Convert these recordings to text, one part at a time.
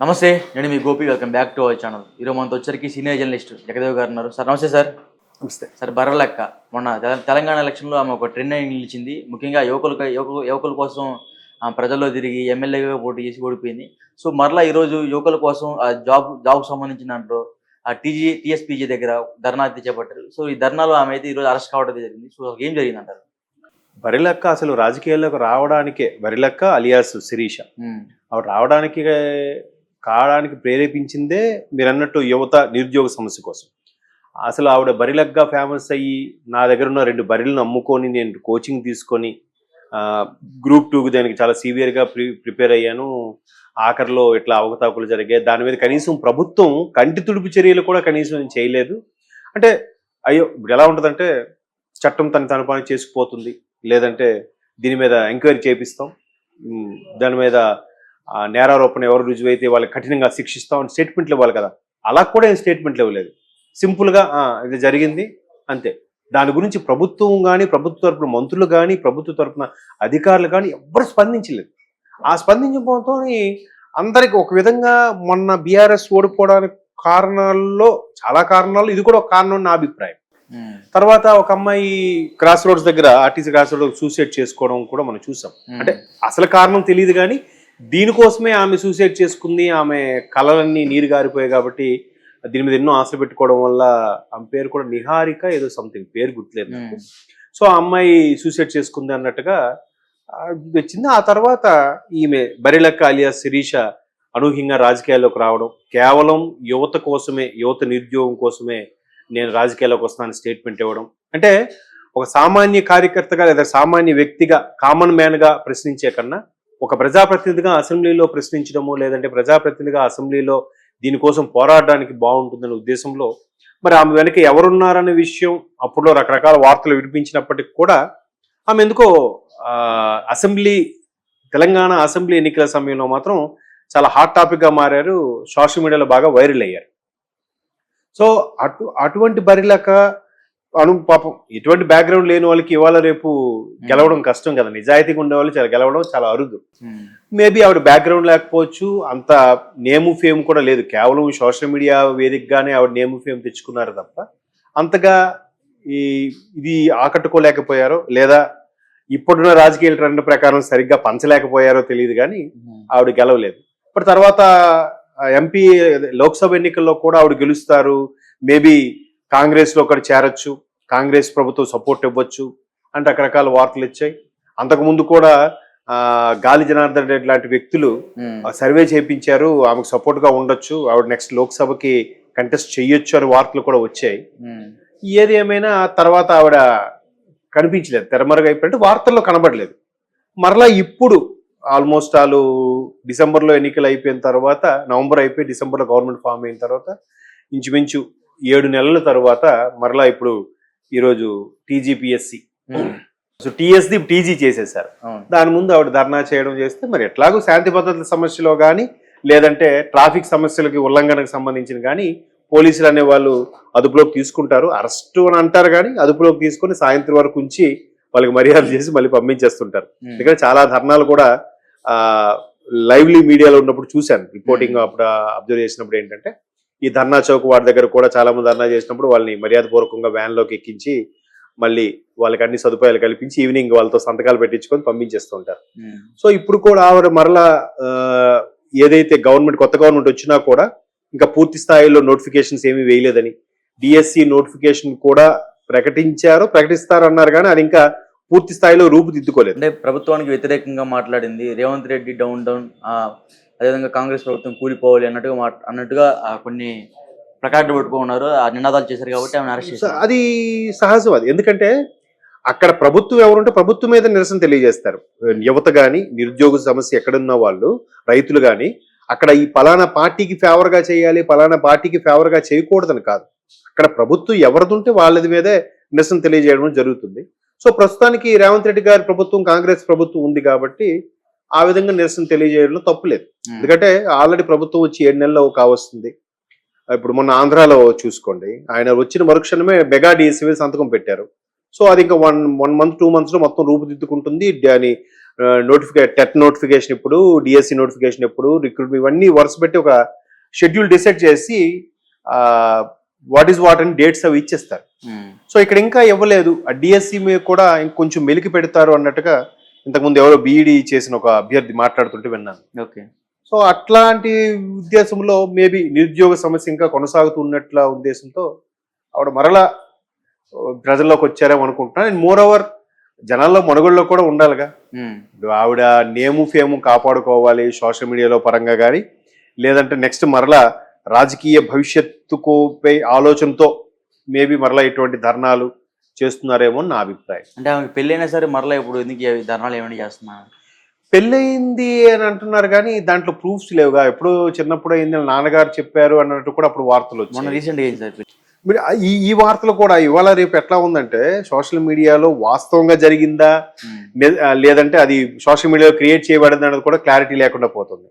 నమస్తే. నేను మీ Gopi. Welcome back to our channel. ఈరోజు మనతో వచ్చరికి సీనియర్ జర్నలిస్ట్ జగదేవ్ గారు ఉన్నారు. సార్ నమస్తే సార్. నమస్తే సార్ బర్రెలక్క మొన్న తెలంగాణ ఎలక్షన్లో ఆమె ఒక ట్రెండ్ అయి నిలిచింది. ముఖ్యంగా యువకుల కోసం ప్రజల్లో తిరిగి ఎమ్మెల్యేగా పోటీ చేసి ఓడిపోయింది. సో మరలా ఈరోజు యువకుల కోసం జాబ్ సంబంధించిన దాంట్లో టీఎస్పీజీ దగ్గర ధర్నా అయితే చేపట్టారు. సో ఈ ధర్నాలో ఆమె అయితే ఈరోజు అరెస్ట్ కావడం జరిగింది. సో ఏం జరిగిందంటారు? బరిలక్క అసలు రాజకీయాల్లోకి రావడానికే బరిలక్క అలియాస్ శిరీష ఆవిడ కావడానికి ప్రేరేపించిందే మీరు అన్నట్టు యువత నిరుద్యోగ సమస్య కోసం. అసలు ఆవిడ బరిలగ్గా ఫేమస్ అయ్యి నా దగ్గర ఉన్న 2 బరిలను అమ్ముకొని నేను కోచింగ్ తీసుకొని గ్రూప్ 2కి దానికి చాలా సివియర్గా ప్రిపేర్ అయ్యాను. ఆఖరిలో ఇట్లా అవకతవకలు జరిగాయి. దాని మీద కనీసం ప్రభుత్వం కంటి తుడుపు చర్యలు కూడా కనీసం చేయలేదు. అంటే అయ్యో ఇప్పుడు ఎలా ఉంటుందంటే చట్టం తన పని చేసుకుపోతుంది, లేదంటే దీని మీద ఎంక్వైరీ చేపిస్తాం, దాని మీద నేరారోపణ ఎవరు రుజువైతే వాళ్ళకి కఠినంగా శిక్షిస్తాం అని స్టేట్మెంట్లు ఇవ్వాలి కదా. అలా కూడా ఏం స్టేట్మెంట్లు ఇవ్వలేదు. సింపుల్గా ఇది జరిగింది అంతే. దాని గురించి ప్రభుత్వం కానీ, ప్రభుత్వ తరపున మంత్రులు కానీ, ప్రభుత్వ తరపున అధికారులు కానీ ఎవ్వరు స్పందించలేదు. ఆ స్పందించడంతో అందరికి ఒక విధంగా మొన్న బీఆర్ఎస్ ఓడిపోవడానికి కారణాల్లో చాలా కారణాలు ఇది కూడా ఒక కారణం నా అభిప్రాయం. తర్వాత ఒక అమ్మాయి క్రాస్ రోడ్స్ దగ్గర ఆర్టీసీ క్రాస్ రోడ్ సూసైడ్ చేసుకోవడం కూడా మనం చూసాం. అంటే అసలు కారణం తెలియదు కానీ దీనికోసమే ఆమె సూసైడ్ చేసుకుంది. ఆమె కళలన్నీ నీరు గారిపోయాయి కాబట్టి దీని మీద ఎన్నో ఆశలు పెట్టుకోవడం వల్ల ఆమె పేరు కూడా నిహారిక ఏదో సంథింగ్ పేరు గుర్తులేదు నాకు. సో ఆ అమ్మాయి సూసైడ్ చేసుకుంది అన్నట్టుగా వచ్చింది. ఆ తర్వాత ఈమె బరిలక్క అలియాస్ శిరీష అనూహ్యంగా రాజకీయాల్లోకి రావడం, కేవలం యువత కోసమే, యువత నిరుద్యోగం కోసమే నేను రాజకీయాల్లోకి వస్తానని స్టేట్మెంట్ ఇవ్వడం. అంటే ఒక సామాన్య కార్యకర్తగా లేదా సామాన్య వ్యక్తిగా, కామన్ మ్యాన్గా ప్రశ్నించే కన్నా ఒక ప్రజాప్రతినిధిగా అసెంబ్లీలో ప్రశ్నించడము, లేదంటే ప్రజాప్రతినిధిగా అసెంబ్లీలో దీనికోసం పోరాడడానికి బాగుంటుందనే ఉద్దేశంలో మరి ఆమె వెనక ఎవరున్నారనే విషయం అప్పుడులో రకరకాల వార్తలు వినిపించినప్పటికీ కూడా ఆమె ఎందుకో తెలంగాణ అసెంబ్లీ ఎన్నికల సమయంలో మాత్రం చాలా హాట్ టాపిక్గా మారారు. సోషల్ మీడియాలో బాగా వైరల్ అయ్యారు. సో అటువంటి బరిలక పాపం ఎటువంటి బ్యాక్గ్రౌండ్ లేని వాళ్ళకి ఇవాళ రేపు గెలవడం కష్టం కదా. నిజాయితీగా ఉండేవాళ్ళు గెలవడం చాలా అరుదు. మేబీ ఆవిడ బ్యాక్గ్రౌండ్ లేకపోవచ్చు, అంత నేము ఫేమ్ కూడా లేదు. కేవలం సోషల్ మీడియా వేదికగానే ఆవిడ నేము ఫేమ్ తెచ్చుకున్నారు తప్ప అంతగా ఇది ఆకట్టుకోలేకపోయారో, లేదా ఇప్పుడున్న రాజకీయ ట్రెండ్ ప్రకారం సరిగ్గా పంచలేకపోయారో తెలియదు కానీ ఆవిడ గెలవలేదు. ఇప్పుడు తర్వాత ఎంపీ లోక్సభ ఎన్నికల్లో కూడా ఆవిడ గెలుస్తారు, మేబీ కాంగ్రెస్లో ఒకటి చేరొచ్చు, కాంగ్రెస్ ప్రభుత్వం సపోర్ట్ ఇవ్వచ్చు అని రకరకాల వార్తలు ఇచ్చాయి. అంతకుముందు కూడా గాలి జనార్దన్ రెడ్డి లాంటి వ్యక్తులు సర్వే చేయించారు, ఆమెకు సపోర్ట్ గా ఉండొచ్చు, ఆవిడ నెక్స్ట్ లోక్సభకి కంటెస్ట్ చెయ్యొచ్చు అని వార్తలు కూడా వచ్చాయి. ఏది ఏమైనా తర్వాత ఆవిడ కనిపించలేదు, తెరమరుగైపోయినట్టు వార్తల్లో కనబడలేదు. మరలా ఇప్పుడు ఆల్మోస్ట్ డిసెంబర్లో ఎన్నికలు అయిపోయిన తర్వాత, నవంబర్ అయిపోయి డిసెంబర్లో గవర్నమెంట్ ఫామ్ అయిన తర్వాత ఇంచుమించు 7 నెలల తర్వాత మరలా ఇప్పుడు ఈరోజు టీజీపీఎస్సీ, సో టీఎస్ది టీజీ చేసేసారు. దాని ముందు ఆవిడ ధర్నా చేయడం చేస్తే మరి ఎట్లాగో శాంతి భద్రతల సమస్యలో కానీ, లేదంటే ట్రాఫిక్ సమస్యలకి ఉల్లంఘనకు సంబంధించిన కానీ పోలీసులు అనే వాళ్ళు అదుపులోకి తీసుకుంటారు. అరెస్టు అని అంటారు కానీ అదుపులోకి తీసుకొని సాయంత్రం వరకు ఉంచి వాళ్ళకి మర్యాద చేసి మళ్ళీ పంపించేస్తుంటారు. ఎందుకంటే చాలా ధర్నాలు కూడా లైవ్లీ మీడియాలో ఉన్నప్పుడు చూశాను, రిపోర్టింగ్ అప్పుడు అబ్జర్వ్ చేసినప్పుడు ఏంటంటే ఈ ధర్నా చౌక్ వాడి దగ్గర కూడా చాలా మంది ధర్నా చేసినప్పుడు వాళ్ళని మర్యాదపూర్వకంగా వ్యాన్లోకి ఎక్కించి మళ్ళీ వాళ్ళకి అన్ని సదుపాయాలు కల్పించి ఈవినింగ్ వాళ్ళతో సంతకాలు పెట్టించుకొని పంపించేస్తూ ఉంటారు. సో ఇప్పుడు కూడా ఆవిడ మరలా ఏదైతే కొత్త గవర్నమెంట్ వచ్చినా కూడా ఇంకా పూర్తి స్థాయిలో నోటిఫికేషన్స్ ఏమీ వేయలేదని, డిఎస్సి నోటిఫికేషన్ కూడా ప్రకటిస్తారు అన్నారు కానీ అది ఇంకా పూర్తి స్థాయిలో రూపుదిద్దుకోలేదు. అంటే ప్రభుత్వానికి వ్యతిరేకంగా మాట్లాడింది రేవంత్ రెడ్డి డౌన్ అదేవిధంగా కాంగ్రెస్ ప్రభుత్వం కూలిపోవాలి అన్నట్టుగా కొన్ని ప్లకార్డులు పెట్టుకున్నారు, నినాదాలు చేశారు కాబట్టి ఆమె అరెస్ట్ చేశారు. అది సహజం. అది ఎందుకంటే అక్కడ ప్రభుత్వం ఎవరుంటే ప్రభుత్వం మీద నిరసన తెలియజేస్తారు. యువత కానీ, నిరుద్యోగ సమస్య ఎక్కడున్న వాళ్ళు, రైతులు కానీ అక్కడ ఈ పలానా పార్టీకి ఫేవర్గా చేయాలి, పలానా పార్టీకి ఫేవర్గా చేయకూడదని కాదు. అక్కడ ప్రభుత్వం ఎవరిదుంటే వాళ్ళది మీదే నిరసన తెలియజేయడం జరుగుతుంది. సో ప్రస్తుతానికి రేవంత్ రెడ్డి గారి ప్రభుత్వం, కాంగ్రెస్ ప్రభుత్వం ఉంది కాబట్టి ఆ విధంగా నిరసన తెలియజేయడంలో తప్పులేదు. ఎందుకంటే ఆల్రెడీ ప్రభుత్వం వచ్చి 7 నెలలు కావస్తుంది. ఇప్పుడు మొన్న ఆంధ్రాలో చూసుకోండి, ఆయన వచ్చిన మరుక్షణమే మెగా డిఎస్సీ సంతకం పెట్టారు. సో అది ఇంకా 1 మంత్ 2 మంత్స్లో మొత్తం రూపుదిద్దుకుంటుంది. దాని టెట్ నోటిఫికేషన్ ఎప్పుడు, డిఎస్సి నోటిఫికేషన్ ఎప్పుడు, రిక్రూట్మెంట్, ఇవన్నీ వరుస పెట్టి ఒక షెడ్యూల్ డిసైడ్ చేసి వాట్ ఈస్ వాట్ అని డేట్స్ అవి ఇచ్చేస్తారు. సో ఇక్కడ ఇంకా ఇవ్వలేదు. ఆ డిఎస్సి మీద కూడా ఇంకొంచెం మెలికి పెడతారు అన్నట్టుగా ఇంతకుముందు ఎవరో బీఈడి చేసిన ఒక అభ్యర్థి మాట్లాడుతుంటే విన్నాను. ఓకే. సో అట్లాంటి ఉద్దేశంలో మేబీ నిరుద్యోగ సమస్య ఇంకా కొనసాగుతున్నట్ల ఉద్దేశంతో ఆవిడ మరలా ప్రజల్లోకి వచ్చారేమో అనుకుంటున్నాను. అండ్ మోర్ ఓవర్ జనాల్లో మనుగడలో కూడా ఉండాలిగా. ఆవిడ నేము ఫేము కాపాడుకోవాలి సోషల్ మీడియాలో పరంగా కానీ, లేదంటే నెక్స్ట్ మరలా రాజకీయ భవిష్యత్తుకు ఆలోచనతో మేబీ మరలా ఇటువంటి ధర్నాలు చేస్తున్నారేమో నా అభిప్రాయం. అంటే ఆమెకి పెళ్ళైనా సరే మరలా ఇప్పుడు ఎందుకు ధర్నాలు ఏమైనా చేస్తున్నారు? పెళ్ళయింది అని అంటున్నారు కానీ దాంట్లో ప్రూఫ్స్ లేవుగా. ఎప్పుడో చిన్నప్పుడు అయింది నాన్నగారు చెప్పారు అన్నట్టు కూడా అప్పుడు వార్తలు వచ్చాయి. రీసెంట్గా అయింది సార్. ఈ వార్తలు కూడా ఇవాళ రేపు ఎట్లా ఉందంటే సోషల్ మీడియాలో వాస్తవంగా జరిగిందా లేదంటే అది సోషల్ మీడియాలో క్రియేట్ చేయబడింది అనేది కూడా క్లారిటీ లేకుండా పోతుంది.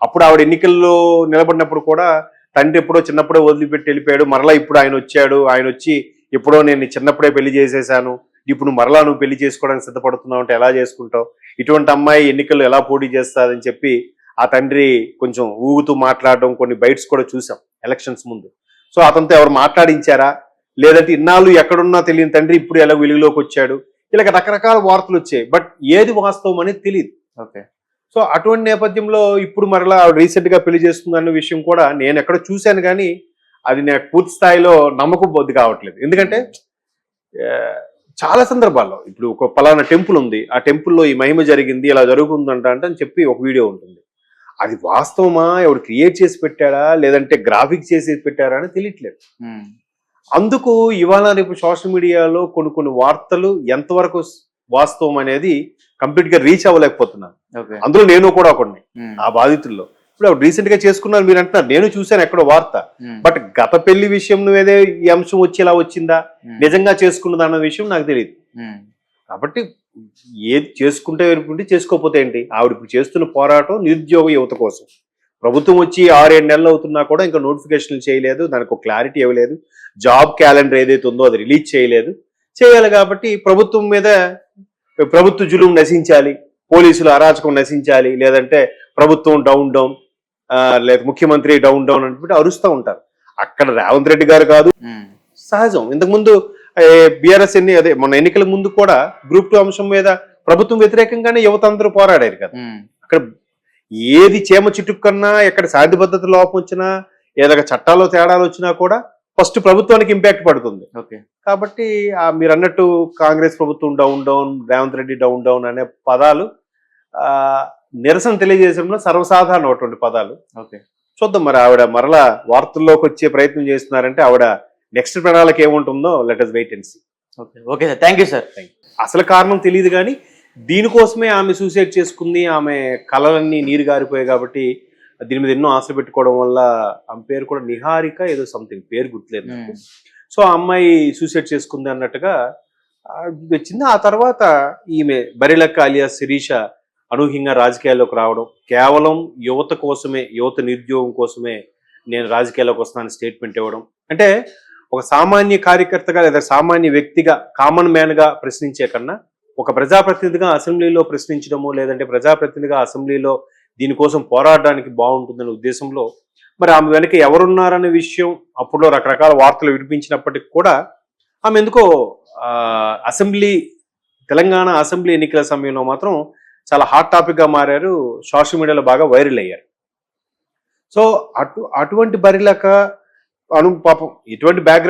అప్పుడు ఆవిడ ఎన్నికల్లో నిలబడినప్పుడు కూడా తండ్రి ఎప్పుడో చిన్నప్పుడే వదిలిపెట్టి వెళ్ళిపోయాడు, మరలా ఇప్పుడు ఆయన వచ్చాడు, ఆయన వచ్చి ఎప్పుడో నేను చిన్నప్పుడే పెళ్లి చేసేసాను, ఇప్పుడు మరలా నువ్వు పెళ్లి చేసుకోవడానికి సిద్ధపడుతున్నావు అంటే ఎలా చేసుకుంటావు, ఇటువంటి అమ్మాయి ఎన్నికల్లో ఎలా పోటీ చేస్తాదని చెప్పి ఆ తండ్రి కొంచెం ఊగుతూ మాట్లాడడం కొన్ని బైట్స్ కూడా చూసాం ఎలక్షన్స్ ముందు. సో అతనితో ఎవరు మాట్లాడించారా, లేదంటే ఇన్నాళ్ళు ఎక్కడున్నా తెలియని తండ్రి ఇప్పుడు ఎలా వెలుగులోకి వచ్చాడు, ఇలా రకరకాల వార్తలు వచ్చాయి. బట్ ఏది వాస్తవం అనేది తెలియదు. ఓకే. సో అటువంటి నేపథ్యంలో ఇప్పుడు మరలా రీసెంట్ గా పెళ్లి చేస్తుందన్న విషయం కూడా నేను ఎక్కడ చూశాను కానీ అది నాకు పూర్తి స్థాయిలో నమ్మకం బొద్దు కావట్లేదు. ఎందుకంటే చాలా సందర్భాల్లో ఇప్పుడు ఒక పలానా టెంపుల్ ఉంది, ఆ టెంపుల్లో ఈ మహిమ జరిగింది, ఇలా జరుగుతుందంట అని చెప్పి ఒక వీడియో ఉంటుంది. అది వాస్తవమా, ఎవరు క్రియేట్ చేసి పెట్టాడా, లేదంటే గ్రాఫిక్ చేసి పెట్టారా అని తెలియట్లేదు. అందుకు ఇవాళ రేపు సోషల్ మీడియాలో కొన్ని వార్తలు ఎంతవరకు వాస్తవం అనేది కంప్లీట్ గా రీచ్ అవ్వలేకపోతున్నాను. అందులో నేను కూడా ఒకడిని ఆ బాధితుల్లో. ఇప్పుడు రీసెంట్ గా చేసుకున్నారు మీరు అంటున్నారు, నేను చూశాను ఎక్కడో వార్త. బట్ గత పెళ్లి విషయం నువ్వేదే ఈ అంశం వచ్చి ఇలా వచ్చిందా, నిజంగా చేసుకున్నదా అన్న విషయం నాకు తెలియదు. కాబట్టి ఏది చేసుకుంటే చేసుకోకపోతే ఏంటి, ఆవిడ ఇప్పుడు చేస్తున్న పోరాటం నిరుద్యోగ యువత కోసం. ప్రభుత్వం వచ్చి 6-7 నెలలు అవుతున్నా కూడా ఇంకా నోటిఫికేషన్లు చేయలేదు, దానికి ఒక క్లారిటీ ఇవ్వలేదు, జాబ్ క్యాలెండర్ ఏదైతే ఉందో అది రిలీజ్ చేయలేదు. చేయాలి కాబట్టి ప్రభుత్వం మీద ప్రభుత్వ జులుం నశించాలి, పోలీసులు అరాచకం నశించాలి, లేదంటే ప్రభుత్వం డౌన్ లేదా ముఖ్యమంత్రి డౌన్ అంటే అరుస్తూ ఉంటారు. అక్కడ రేవంత్ రెడ్డి గారు కాదు, సహజం. ఇంతకుముందు బీఆర్ఎస్ అదే మొన్న ఎన్నికల ముందు కూడా గ్రూప్ 2 అంశం మీద ప్రభుత్వం వ్యతిరేకంగానే యువత అందరూ పోరాడారు కదా. అక్కడ ఏది చేమ చిటుక్కన్నా, ఎక్కడ శాంతి భద్రత లోపం వచ్చినా, ఏదైనా చట్టాల్లో తేడాలు వచ్చినా కూడా ఫస్ట్ ప్రభుత్వానికి ఇంపాక్ట్ పడుతుంది. కాబట్టి మీరు అన్నట్టు కాంగ్రెస్ ప్రభుత్వం డౌన్, రేవంత్ రెడ్డి డౌన్ అనే పదాలు నిరసన తెలియజేసడంలో సర్వసాధారణమైనటువంటి పదాలు. చూద్దాం మరి ఆవిడ మరలా వార్తల్లోకి వచ్చే ప్రయత్నం చేస్తున్నారంటే ఆవిడ నెక్స్ట్ ప్రణాళిక ఏముంటుందో let us wait and see. Okay sir, thank you sir. అసలు కారణం తెలియదు కానీ దీనికోసమే ఆమె సూసైడ్ చేసుకుంది, ఆమె కళలన్నీ నీరు గారిపోయాయి. కాబట్టి దీని మీద ఎన్నో ఆశలు పెట్టుకోవడం వల్ల ఆమె పేరు కూడా నిహారిక ఏదో సంథింగ్, పేరు గుర్తులేదు నాకు. సో ఆ అమ్మాయి సూసైడ్ చేసుకుంది అన్నట్టుగా వచ్చింది. ఆ తర్వాత ఈమె బరిలక్క అలియాస్ శిరీష అనూహ్యంగా రాజకీయాల్లోకి రావడం, కేవలం యువత కోసమే, యువత నిరుద్యోగం కోసమే నేను రాజకీయాల్లోకి వస్తున్నాను స్టేట్మెంట్ ఇవ్వడం. అంటే ఒక సామాన్య కార్యకర్తగా లేదా సామాన్య వ్యక్తిగా, కామన్ మ్యాన్ గా ప్రశ్నించే కన్నా ఒక ప్రజాప్రతినిధిగా అసెంబ్లీలో ప్రశ్నించడము, లేదంటే ప్రజాప్రతినిధిగా అసెంబ్లీలో దీనికోసం పోరాడడానికి బాగుంటుందనే ఉద్దేశంలో మరి ఆమె వెనక ఎవరున్నారనే విషయం అప్పుడులో రకరకాల వార్తలు వినిపించినప్పటికీ కూడా ఆమె ఎందుకో తెలంగాణ అసెంబ్లీ ఎన్నికల సమయంలో మాత్రం చాలా హాట్ టాపిక్ గా మారారు, సోషల్ మీడియాలో బాగా వైరల్ అయ్యారు. సో అటువంటి బరిలక పాపం ఇటువంటి బ్యాక్గ్రౌండ్